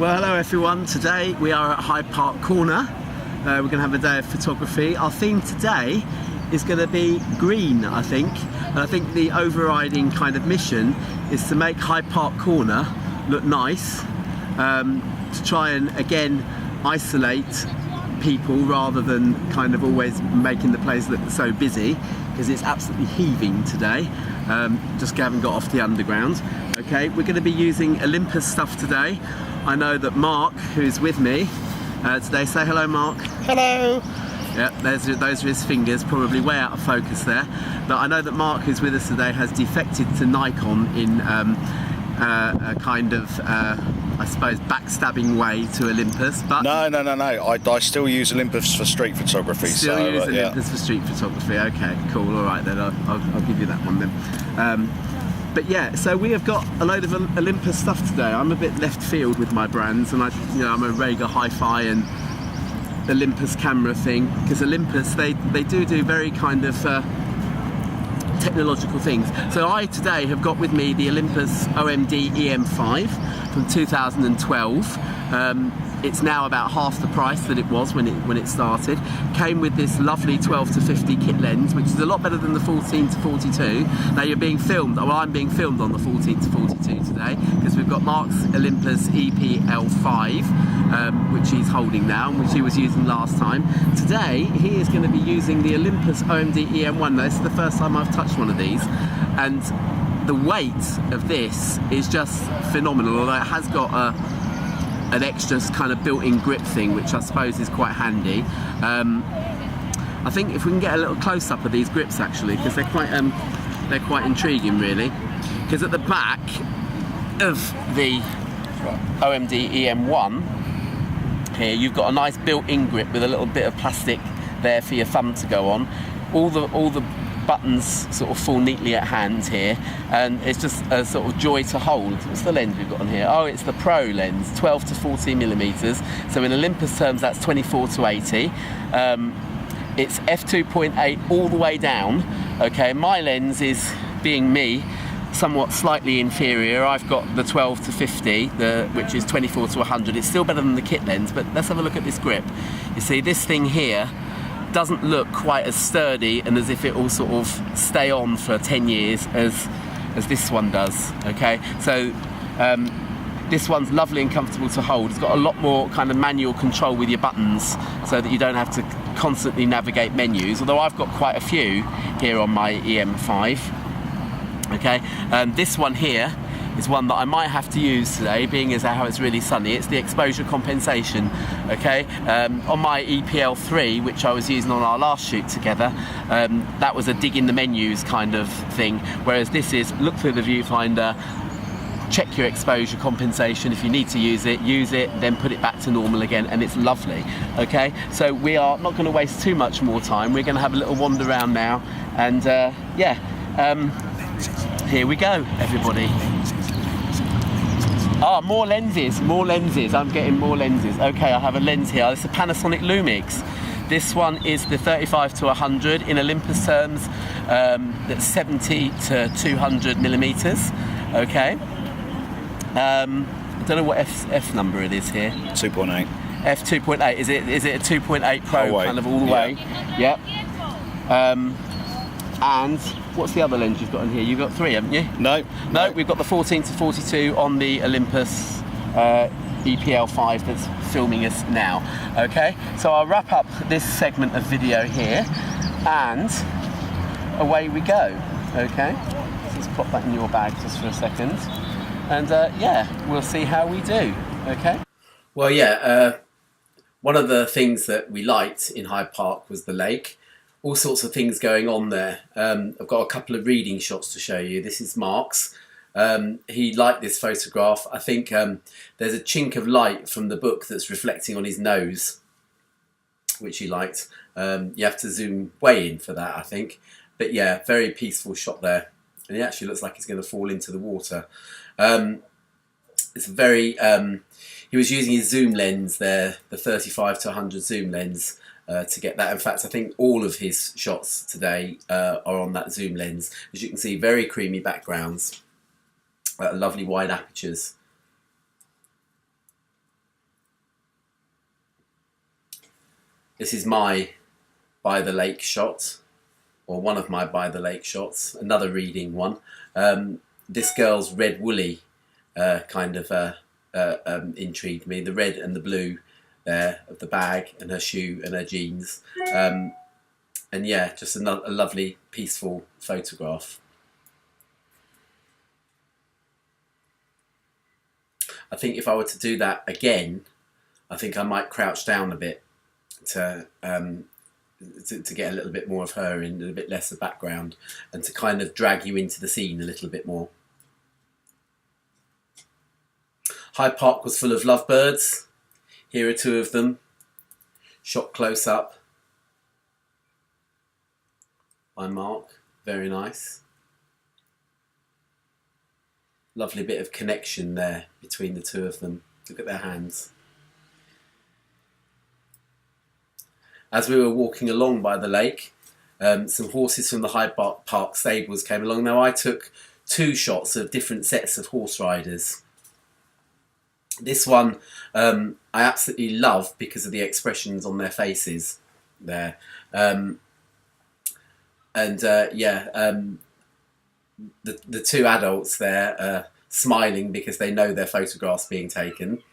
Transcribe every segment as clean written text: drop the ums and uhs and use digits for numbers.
Well, hello everyone. Today we are at Hyde Park Corner. We're going to have a day of photography. Our theme today is going to be green, I think. And I think the overriding kind of mission is to make Hyde Park Corner look nice, to try and again isolate people rather than kind of always making the place look so busy, because it's absolutely heaving today. Just haven't got off the underground. Okay, we're going to be using Olympus stuff today. I know that Mark, who's with me today, say hello Mark. Hello. Yeah, those are his fingers, probably way out of focus there. But I know that Mark, who's with us today, has defected to Nikon in a kind of, I suppose, backstabbing way to Olympus. But No. I still use Olympus for street photography. Still use Olympus yeah. for street photography. Okay, cool. All right then, I'll give you that one then. But yeah, so we have got a load of Olympus stuff today. I'm a bit left field with my brands, and I'm a Rega Hi-Fi and Olympus camera thing, because Olympus they do very kind of technological things. So I today have got with me the Olympus OMD EM5 from 2012. It's now about half the price that it was when it started. Came with this lovely 12 to 50 kit lens, which is a lot better than the 14 to 42. Now you're being filmed, well I'm being filmed on the 14 to 42 today, because we've got Mark's Olympus EPL5, which he's holding now, and which he was using last time. Today he is going to be using the Olympus OMD EM1. Now, this is the first time I've touched one of these, and the weight of this is just phenomenal, although it has got an extra kind of built-in grip thing, which I suppose is quite handy. I think if we can get a little close-up of these grips actually, because they're quite intriguing really. Because at the back of the OMD EM1 here, you've got a nice built-in grip with a little bit of plastic there for your thumb to go on. All the buttons sort of fall neatly at hand here, and it's just a sort of joy to hold. What's the lens we've got on here? Oh, it's the Pro lens, 12 to 14 millimeters. So in Olympus terms, that's 24 to 80. It's f2.8 all the way down. Okay, my lens is, being me, somewhat slightly inferior. I've got the 12 to 50, which is 24 to 100. It's still better than the kit lens, but let's have a look at this grip. You see, this thing here doesn't look quite as sturdy and as if it will sort of stay on for 10 years as this one does. Okay, so this one's lovely and comfortable to hold. It's got a lot more kind of manual control with your buttons, so that you don't have to constantly navigate menus, although I've got quite a few here on my EM5. Okay, this one here is one that I might have to use today, being as how it's really sunny. It's the exposure compensation. Okay, on my EPL3, which I was using on our last shoot together, that was a dig in the menus kind of thing, whereas this is look through the viewfinder, check your exposure compensation. If you need to use it, then put it back to normal again, and it's lovely. Okay, so we are not going to waste too much more time. We're going to have a little wander around now, and here we go, everybody. More lenses. I'm getting more lenses. Okay, I have a lens here. It's a Panasonic Lumix. This one is the 35 to 100. In Olympus terms, that's 70 to 200 millimeters. Okay. I don't know what F number it is here. 2.8. F2.8. Is it a 2.8 Pro kind of all the way? Yep. And what's the other lens you've got in here? You've got three, haven't you? No, we've got the 14 to 42 on the Olympus EPL5 that's filming us now. Okay, so I'll wrap up this segment of video here, and away we go. Okay, so let's pop that in your bag just for a second, and we'll see how we do. Okay. Well, one of the things that we liked in Hyde Park was the lake. All sorts of things going on there. I've got a couple of reading shots to show you. This is Mark's. He liked this photograph. I think there's a chink of light from the book that's reflecting on his nose, which he liked. You have to zoom way in for that, I think. But yeah, very peaceful shot there. And he actually looks like he's going to fall into the water. It's very... he was using his zoom lens there, the 35 to 100 zoom lens, to get that. In fact, I think all of his shots today are on that zoom lens. As you can see, very creamy backgrounds, lovely wide apertures. This is my by the lake shot, or one of my by the lake shots, another reading one. This girl's red woolly kind of intrigued me. The red and the blue there of the bag and her shoe and her jeans. And yeah, just a lovely, peaceful photograph. I think if I were to do that again, I think I might crouch down a bit to get a little bit more of her in, a bit less of background, and to kind of drag you into the scene a little bit more. Hyde Park was full of lovebirds. Here are two of them, shot close up by Mark. Very nice. Lovely bit of connection there between the two of them. Look at their hands. As we were walking along by the lake, some horses from the Hyde Park stables came along. Now I took 2 shots of different sets of horse riders. This one I absolutely love because of the expressions on their faces there. The 2 adults there smiling because they know their photograph's being taken,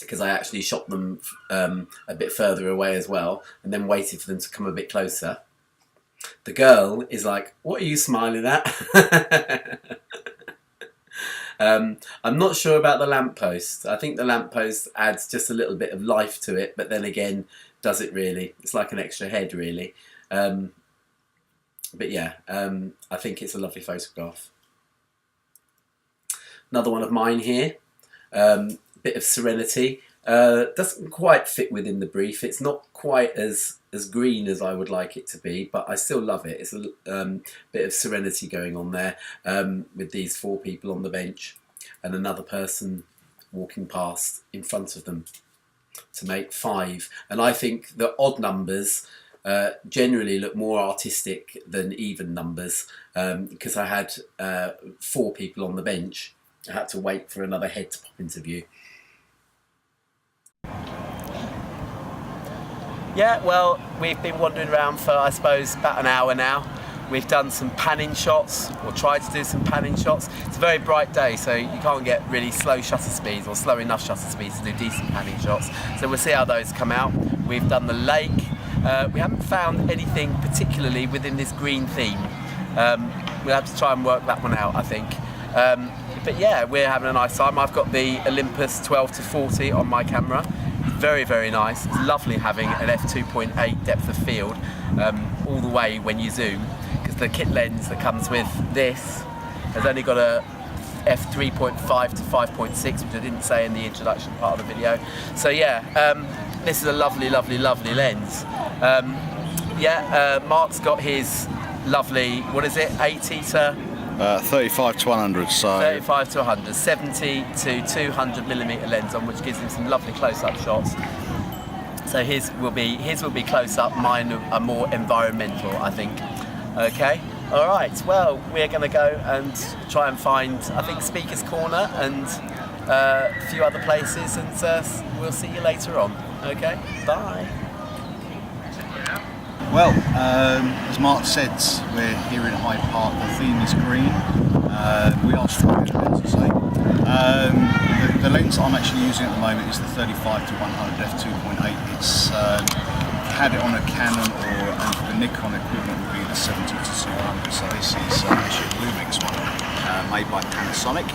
because I actually shot them a bit further away as well and then waited for them to come a bit closer. The girl is like, "What are you smiling at?" I'm not sure about the lamppost. I think the lamppost adds just a little bit of life to it, but then again, does it really? It's like an extra head, really. But yeah, I think it's a lovely photograph. Another one of mine here. Bit of serenity. Doesn't quite fit within the brief. It's not quite as green as I would like it to be, but I still love it. It's a bit of serenity going on there, with these 4 people on the bench and another person walking past in front of them to make 5. And I think the odd numbers generally look more artistic than even numbers, because I had 4 people on the bench. I had to wait for another head to pop into view. Yeah, well, we've been wandering around for, I suppose, about an hour now. We've done some panning shots, or tried to do some panning shots. It's a very bright day, so you can't get really slow shutter speeds, or slow enough shutter speeds to do decent panning shots. So we'll see how those come out. We've done the lake. We haven't found anything particularly within this green theme. We'll have to try and work that one out, I think. But yeah, we're having a nice time. I've got the Olympus 12-40 on my camera. Very, very nice. It's lovely having an f2.8 depth of field all the way when you zoom, because the kit lens that comes with this has only got a f3.5 to 5.6, which I didn't say in the introduction part of the video. So yeah, this is a lovely, lovely, lovely lens. Mark's got his lovely, what is it, 80 to... 35 to 100, so 35 to 100, 70 to 200mm lens on, which gives him some lovely close-up shots. So his will be close-up, mine are more environmental, I think. Okay, all right. Well, we're going to go and try and find, I think, Speaker's Corner and a few other places, and we'll see you later on. Okay, bye. Well, as Mark said, we're here in Hyde Park. The theme is green. We are struggling, as I say. The lens I'm actually using at the moment is the 35 to 100 f2.8. It's had it on a Canon, or the Nikon equivalent would be the 70 to 200. So this is actually a Lumix one, made by Panasonic.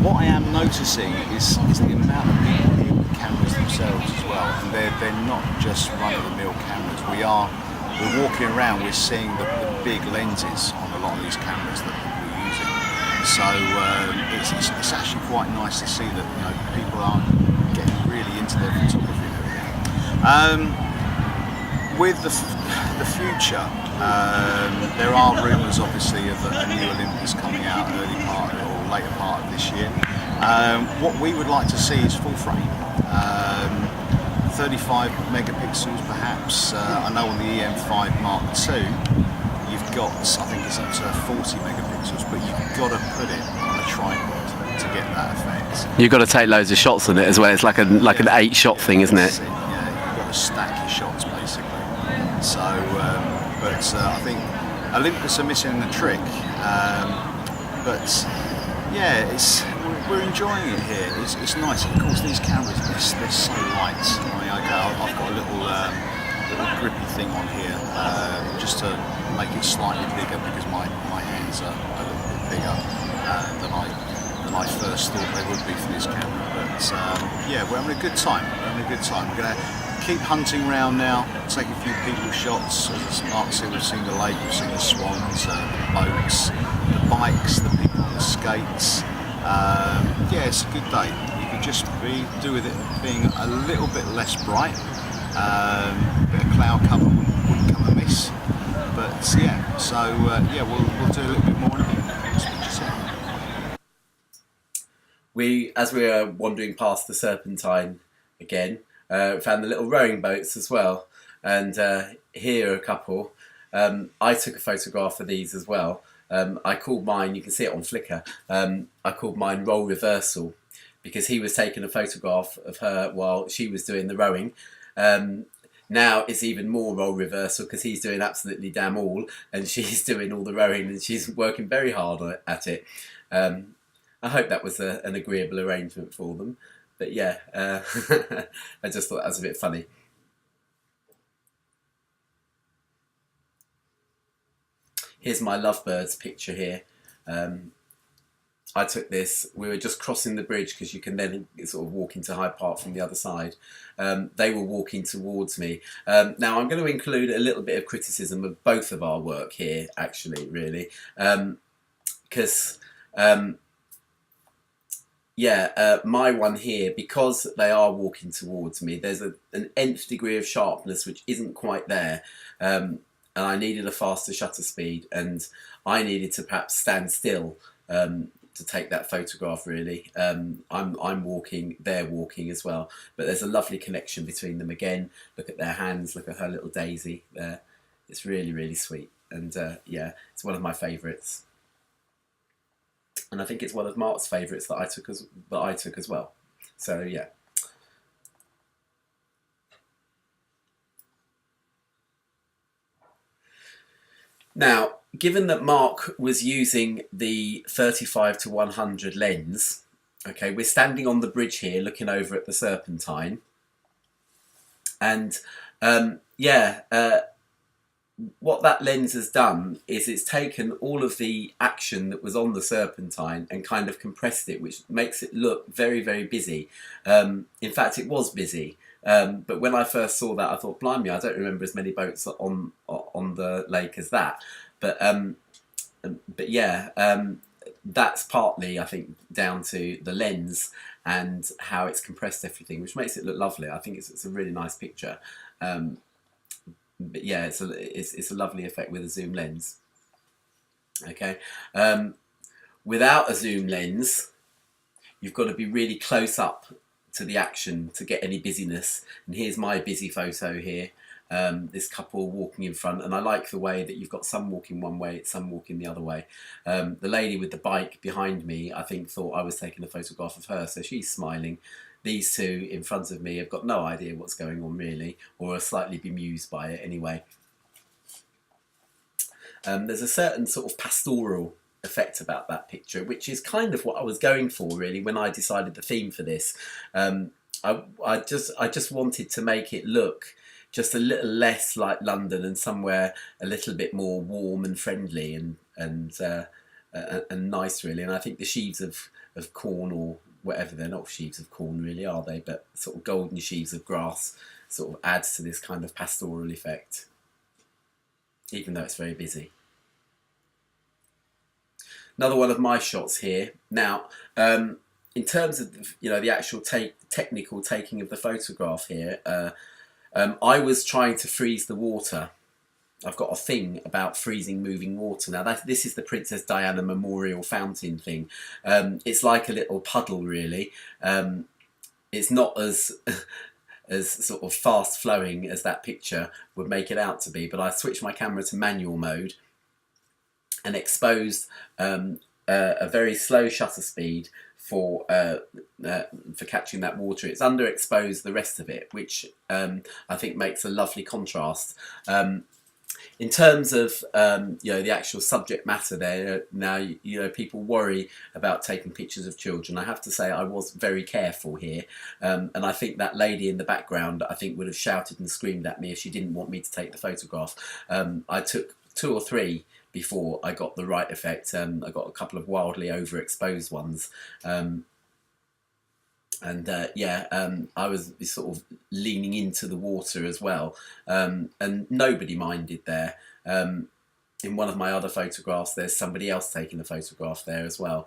What I am noticing is the amount of people here with cameras themselves as well, and they're not just run-of-the-mill cameras. We're walking around, we're seeing the big lenses on a lot of these cameras that we're using. So it's actually quite nice to see that, you know, people are getting really into their photography and everything. With the future, there are rumours obviously of a new Olympus coming out early part or later part of this year. What we would like to see is full frame, 35 megapixels perhaps. I know on the EM5 Mark II you've got, I think it's up to 40 megapixels, but you've got to put it on a tripod to get that effect. You've got to take loads of shots on it as well. It's like an 8-shot thing, isn't it? Yeah. to stack your shots basically. So, but I think Olympus are missing the trick. But yeah, we're enjoying it here. It's nice. Of course, these cameras they're so light. I've got a little grippy thing on here just to make it slightly bigger because my hands are a little bit bigger than I first thought they would be for this camera. But yeah, we're having a good time. We're going to keep hunting around now, take a few people's shots. As Mark said, we've seen the lake, we've seen the swans, the boats, the bikes, the people on the skates. Yeah, it's a good day. You could just do with it being a little bit less bright. A bit of cloud cover wouldn't come amiss. But yeah, so yeah, we'll do a little bit more in a bit. As we were wandering past the Serpentine again, found the little rowing boats as well, and here are a couple. I took a photograph of these as well. I called mine, you can see it on Flickr, I called mine Role Reversal, because he was taking a photograph of her while she was doing the rowing. Now it's even more role reversal because he's doing absolutely damn all and she's doing all the rowing and she's working very hard at it. I hope that was an agreeable arrangement for them. But yeah, I just thought that was a bit funny. Here's my lovebirds picture here. I took this, we were just crossing the bridge because you can then sort of walk into Hyde Park from the other side. They were walking towards me. Now I'm going to include a little bit of criticism of both of our work here, actually, really. Because, my one here, because they are walking towards me, there's an nth degree of sharpness which isn't quite there. And I needed a faster shutter speed, and I needed to perhaps stand still to take that photograph, really. I'm walking, they're walking as well, but there's a lovely connection between them again. Look at their hands, look at her little daisy there. It's really, really sweet, and yeah, it's one of my favourites. And I think it's one of Mark's favourites that I took as well. So yeah. Now, given that Mark was using the 35-100 lens, okay, we're standing on the bridge here looking over at the Serpentine. And what that lens has done is it's taken all of the action that was on the Serpentine and kind of compressed it, which makes it look very, very busy. In fact, it was busy. But when I first saw that, I thought, blimey, I don't remember as many boats on the lake as that. But yeah, that's partly, I think, down to the lens and how it's compressed everything, which makes it look lovely. I think it's a really nice picture. But yeah, it's a lovely effect with a zoom lens. Okay, without a zoom lens, you've got to be really close up to the action to get any busyness. And here's my busy photo here. This couple walking in front, and I like the way that you've got some walking one way, some walking the other way. The lady with the bike behind me, I think, thought I was taking a photograph of her, so she's smiling. These two in front of me have got no idea what's going on, really, or are slightly bemused by it anyway. There's a certain sort of pastoral effect about that picture, which is kind of what I was going for, really, when I decided the theme for this. I just wanted to make it look just a little less like London and somewhere a little bit more warm and friendly and nice, really. And I think the sheaves of corn, or whatever, they're not sheaves of corn really, are they? But sort of golden sheaves of grass sort of adds to this kind of pastoral effect, even though it's very busy. Another one of my shots here. Now, in terms of the actual technical taking of the photograph here, I was trying to freeze the water. I've got a thing about freezing moving water. Now, this is the Princess Diana Memorial Fountain thing. It's like a little puddle, really. It's not as sort of fast flowing as that picture would make it out to be, but I switched my camera to manual mode and exposed a very slow shutter speed for catching that water. It's underexposed the rest of it, which I think makes a lovely contrast. In terms of the actual subject matter there, now people worry about taking pictures of children. I have to say I was very careful here, and I think that lady in the background would have shouted and screamed at me if she didn't want me to take the photograph. I took 2 or 3 before I got the right effect. I got a couple of wildly overexposed ones. I was sort of leaning into the water as well, and nobody minded there. In one of my other photographs, there's somebody else taking a photograph there as well.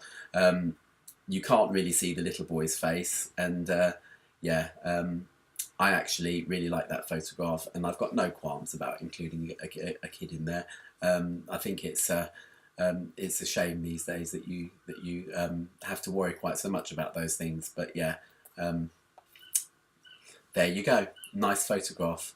You can't really see the little boy's face, and I actually really like that photograph, and I've got no qualms about including a kid in there. I think it's a shame these days that you have to worry quite so much about those things. But yeah, there you go. Nice photograph.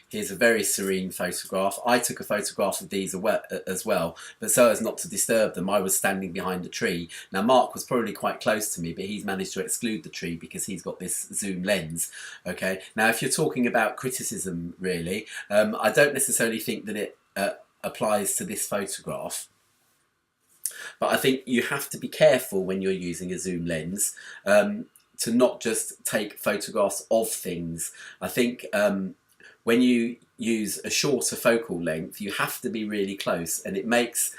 Here's a very serene photograph. I took a photograph of these as well, but so as not to disturb them, I was standing behind a tree. Now, Mark was probably quite close to me, but he's managed to exclude the tree because he's got this zoom lens. Okay, now if you're talking about criticism, really, I don't necessarily think that it applies to this photograph. But I think you have to be careful when you're using a zoom lens to not just take photographs of things. I think when you use a shorter focal length, you have to be really close, and it makes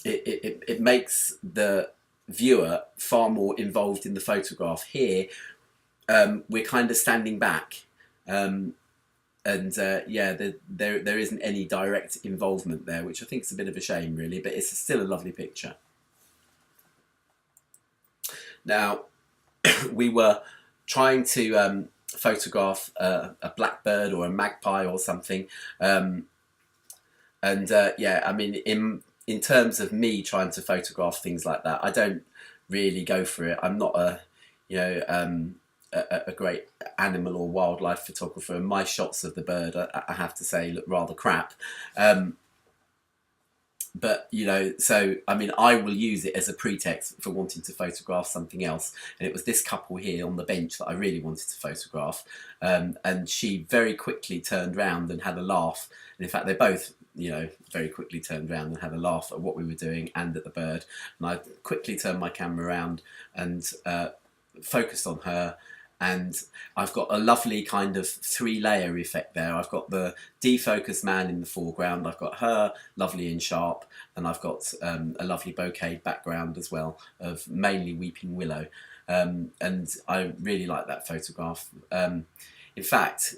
it makes the viewer far more involved in the photograph. Here, we're kind of standing back, there isn't any direct involvement there, which I think is a bit of a shame, really. But it's still a lovely picture. Now, we were trying to photograph a blackbird or a magpie or something, I mean, in terms of me trying to photograph things like that, I don't really go for it. I'm not a great animal or wildlife photographer, and my shots of the bird, I have to say, look rather crap. But so I mean, I will use it as a pretext for wanting to photograph something else. And it was this couple here on the bench that I really wanted to photograph, and she very quickly turned round and had a laugh. And in fact, they both very quickly turned around and had a laugh at what we were doing and at the bird. And I quickly turned my camera around and focused on her. And I've got a lovely kind of 3-layer effect there. I've got the defocused man in the foreground, I've got her lovely and sharp, and I've got a lovely bouquet background as well of mainly weeping willow. And I really like that photograph. In fact,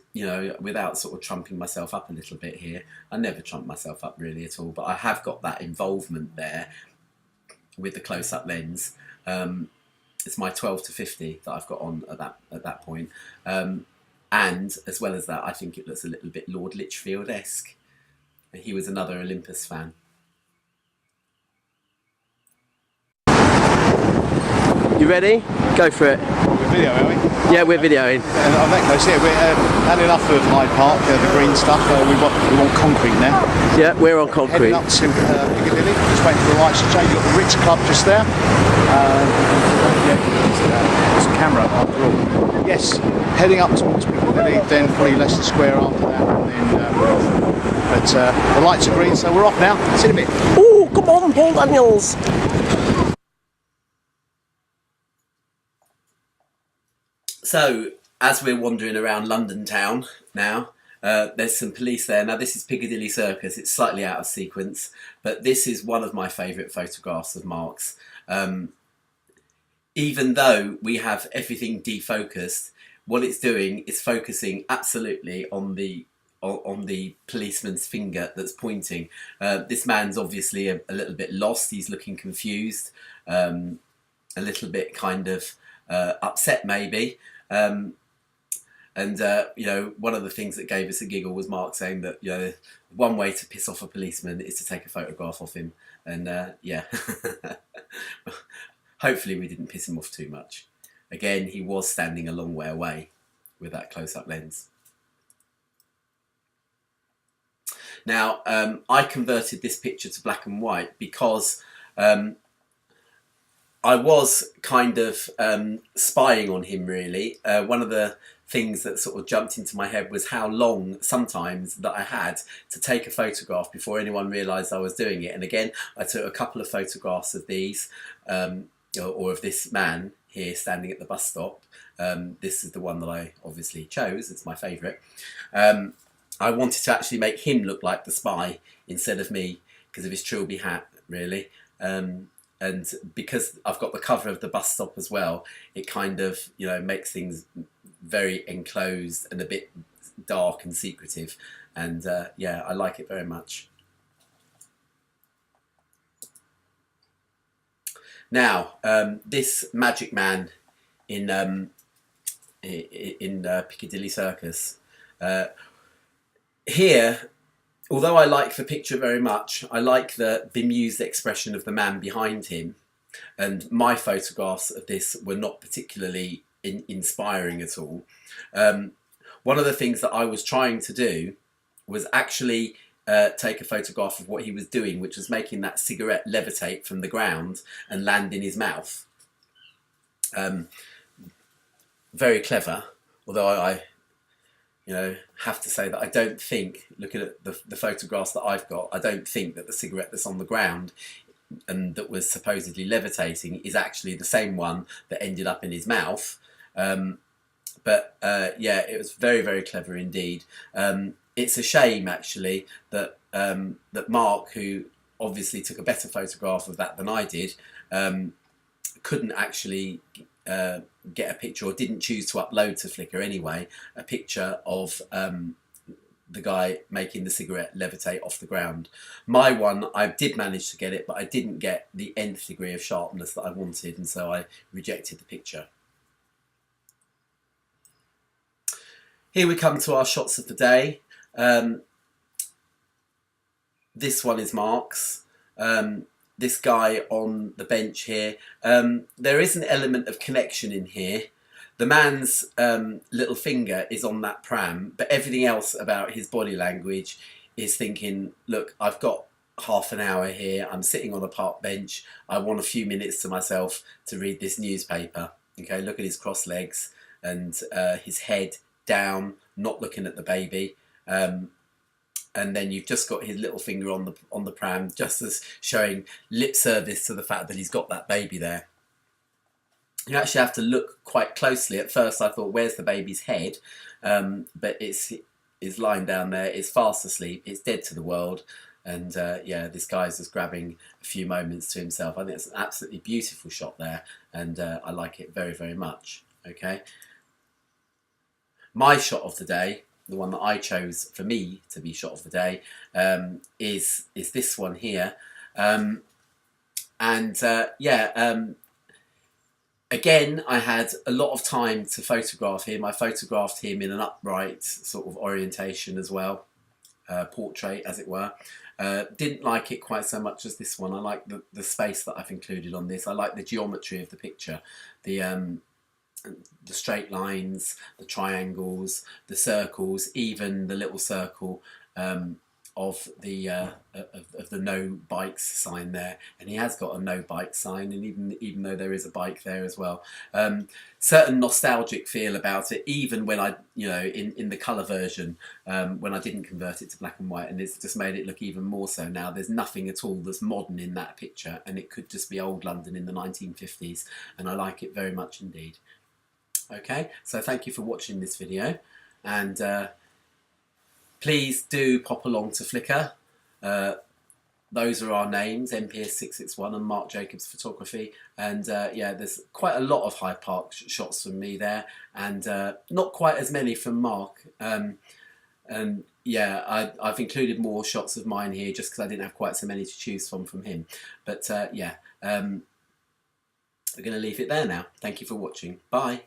without sort of trumping myself up a little bit here, I never trump myself up really at all, but I have got that involvement there with the close-up lens. It's my 12-50 that I've got on at that point, and as well as that, I think it looks a little bit Lord Lichfield-esque. He was another Olympus fan. You ready? Go for it. We're videoing, are we? Yeah, we're videoing. On that case, yeah, we're had enough of Hyde Park, the green stuff. We want concrete now. Yeah, we're on concrete. Heading up to Piccadilly, just waiting for the lights to change. You've got the Ritz Club just there. It's a camera after all. Yes, heading up towards Piccadilly, then probably Leicester Square after that, and then we're off. But the lights are green, so we're off now. See you in a bit. Oh, come on, Paul Daniels. So, as we're wandering around London town now, there's some police there. Now, this is Piccadilly Circus. It's slightly out of sequence, but this is one of my favourite photographs of Mark's. Even though we have everything defocused, what it's doing is focusing absolutely on the policeman's finger that's pointing. This man's obviously a little bit lost. He's looking confused, a little bit kind of upset maybe. One of the things that gave us a giggle was Mark saying that one way to piss off a policeman is to take a photograph of him, and hopefully we didn't piss him off too much. Again, he was standing a long way away with that close-up lens. Now, I converted this picture to black and white because I was kind of spying on him, really. One of the things that sort of jumped into my head was how long sometimes that I had to take a photograph before anyone realised I was doing it. And again, I took a couple of photographs of these, or of this man here standing at the bus stop. This is the one that I obviously chose. It's my favourite. I wanted to actually make him look like the spy instead of me because of his trilby hat, really. And because I've got the cover of the bus stop as well, it kind of, you know, makes things very enclosed and a bit dark and secretive. And yeah, I like it very much. Now, this magic man in Piccadilly Circus, here, although I like the picture very much, I like the bemused expression of the man behind him. And my photographs of this were not particularly inspiring at all. One of the things that I was trying to do was actually take a photograph of what he was doing, which was making that cigarette levitate from the ground and land in his mouth. Very clever, although I you know, have to say that I don't think, looking at the photographs that I've got, I don't think that the cigarette that's on the ground and that was supposedly levitating is actually the same one that ended up in his mouth. But yeah, it was very, very clever indeed. It's a shame, actually, that that Mark, who obviously took a better photograph of that than I did, couldn't actually get a picture, or didn't choose to upload to Flickr anyway, a picture of the guy making the cigarette levitate off the ground. My one, I did manage to get it, but I didn't get the nth degree of sharpness that I wanted, and so I rejected the picture. Here we come to our shots of the day. This one is Mark's. This guy on the bench here. There is an element of connection in here. The man's little finger is on that pram, but everything else about his body language is thinking, look, I've got half an hour here. I'm sitting on a park bench. I want a few minutes to myself to read this newspaper. Okay, look at his crossed legs and his head down, not looking at the baby. And then you've just got his little finger on the pram, just as showing lip service to the fact that he's got that baby there. You actually have to look quite closely. At first I thought, where's the baby's head? But it's lying down there, it's fast asleep, it's dead to the world. And yeah, this guy's just grabbing a few moments to himself. I think it's an absolutely beautiful shot there, and I like it very, very much. Okay. My shot of the day, the one that I chose for me to be shot of the day, is this one here. Again, I had a lot of time to photograph him. I photographed him in an upright sort of orientation as well, portrait as it were. Didn't like it quite so much as this one. I like the space that I've included on this. I like the geometry of the picture, the straight lines, the triangles, the circles, even the little circle of the no bikes sign there. And he has got a no bike sign, and even though there is a bike there as well, certain nostalgic feel about it, even when I, you know, in the colour version, when I didn't convert it to black and white, and it's just made it look even more so now. There's nothing at all that's modern in that picture, and it could just be old London in the 1950s, and I like it very much indeed. Okay, so thank you for watching this video, and please do pop along to Flickr. Those are our names, MPS661 and Mark Jacobs Photography, and yeah, there's quite a lot of Hyde Park shots from me there, and not quite as many from Mark. And yeah, I've included more shots of mine here just because I didn't have quite so many to choose from him. But yeah, we're going to leave it there now. Thank you for watching. Bye.